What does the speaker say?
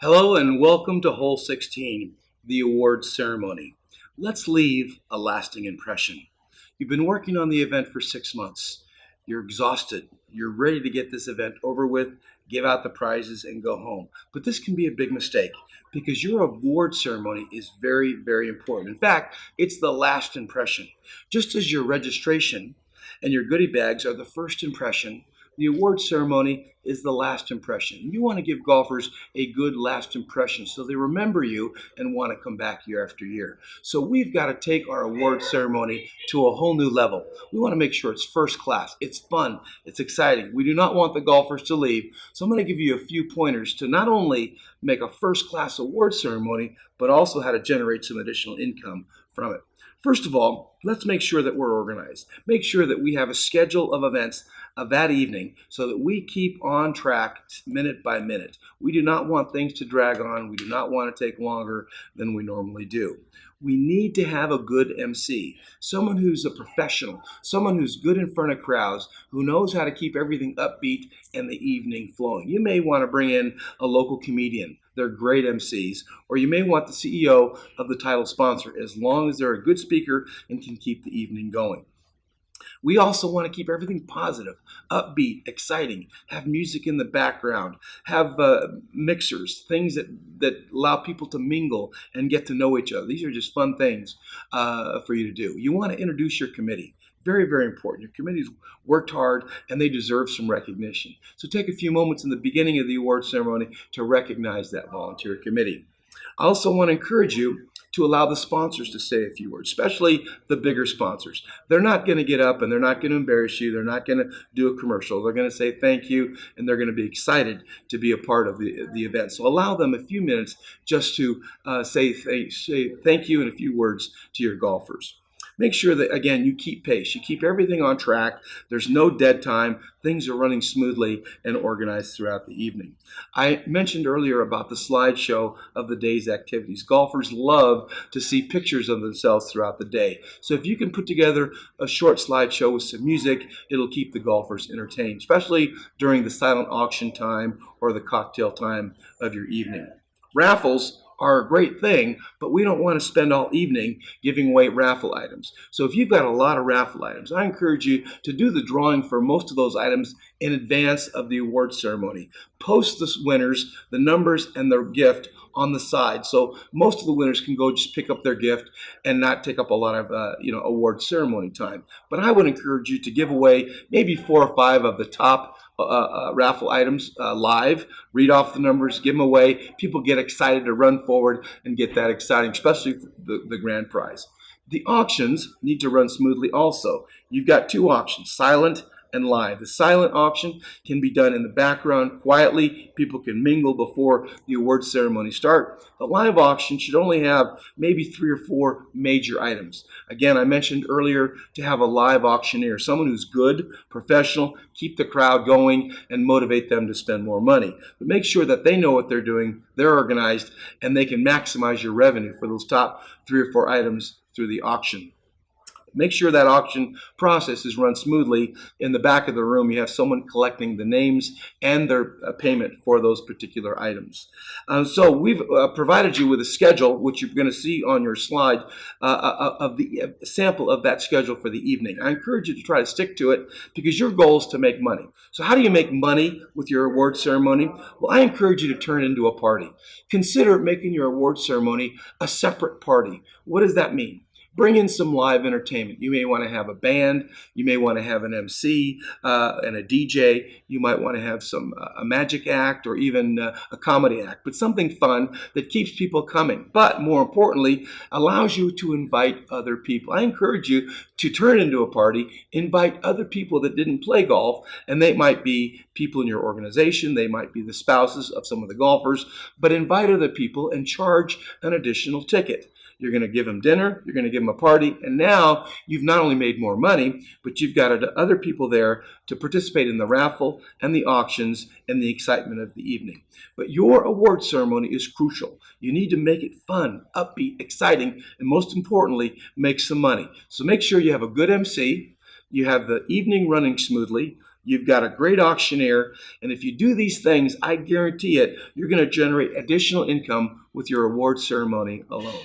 Hello and welcome to Hole 16, the awards ceremony. Let's leave a lasting impression. You've been working on the event for 6 months. You're exhausted. You're ready to get this event over with, give out the prizes, and go home. But this can be a big mistake because your award ceremony is very, very important. In fact, it's the last impression. Just as your registration and your goodie bags are the first impression, the award ceremony is the last impression. You want to give golfers a good last impression so they remember you and want to come back year after year. So we've got to take our award ceremony to a whole new level. We want to make sure it's first class, it's fun, it's exciting. We do not want the golfers to leave. So I'm going to give you a few pointers to not only make a first class award ceremony, but also how to generate some additional income from it. First of all, let's make sure that we're organized. Make sure that we have a schedule of events of that evening so that we keep on track minute by minute. We do not want things to drag on. We do not want to take longer than we normally do. We need to have a good MC, someone who's a professional, someone who's good in front of crowds, who knows how to keep everything upbeat and the evening flowing. You may want to bring in a local comedian. They're great MCs. Or you may want the CEO of the title sponsor, as long as they're a good speaker and can keep the evening going. We also want to keep everything positive, upbeat, exciting, have music in the background, have mixers, things that allow people to mingle and get to know each other. These are just fun things for you to do. You want to introduce your committee. Very, very important. Your committee's worked hard and they deserve some recognition. So take a few moments in the beginning of the award ceremony to recognize that volunteer committee. I also want to encourage you to allow the sponsors to say a few words, especially the bigger sponsors. They're not going to get up and they're not going to embarrass you. They're not going to do a commercial. They're going to say thank you and they're going to be excited to be a part of the event. So allow them a few minutes just to say thank you and a few words to your golfers. Make sure that, again, you keep pace. You keep everything on track. There's no dead time. Things are running smoothly and organized throughout the evening. I mentioned earlier about the slideshow of the day's activities. Golfers love to see pictures of themselves throughout the day. So if you can put together a short slideshow with some music, it'll keep the golfers entertained, especially during the silent auction time or the cocktail time of your evening. Raffles are a great thing, but we don't want to spend all evening giving away raffle items. So if you've got a lot of raffle items, I encourage you to do the drawing for most of those items in advance of the award ceremony. Post the winners, the numbers, and their gift on the side, so most of the winners can go just pick up their gift and not take up a lot of award ceremony time. But I would encourage you to give away maybe 4 or 5 of the top raffle items live. Read off the numbers, give them away. People get excited to run forward and get that exciting, especially for the grand prize. The auctions need to run smoothly also. You've got 2 auctions, silent and live. The silent auction can be done in the background quietly. People can mingle before the award ceremony start. The live auction should only have maybe 3 or 4 major items. Again, I mentioned earlier to have a live auctioneer, someone who's good, professional, keep the crowd going and motivate them to spend more money. But make sure that they know what they're doing, they're organized, and they can maximize your revenue for those top 3 or 4 items through the auction. Make sure that auction process is run smoothly. In the back of the room, you have someone collecting the names and their payment for those particular items. So we've provided you with a schedule, which you're going to see on your slide, of the sample of that schedule for the evening. I encourage you to try to stick to it because your goal is to make money. So how do you make money with your award ceremony? Well, I encourage you to turn it into a party. Consider making your award ceremony a separate party. What does that mean? Bring in some live entertainment. You may want to have a band. You may want to have an MC and a DJ. You might want to have a magic act or even a comedy act, but something fun that keeps people coming. But more importantly, allows you to invite other people. I encourage you to turn it into a party, invite other people that didn't play golf, and they might be people in your organization. They might be the spouses of some of the golfers, but invite other people and charge an additional ticket. You're going to give them dinner, you're going to give them a party, and now you've not only made more money, but you've got other people there to participate in the raffle and the auctions and the excitement of the evening. But your award ceremony is crucial. You need to make it fun, upbeat, exciting, and most importantly, make some money. So make sure you have a good MC, you have the evening running smoothly, You've got a great auctioneer, and if you do these things, I guarantee it, you're going to generate additional income with your award ceremony alone.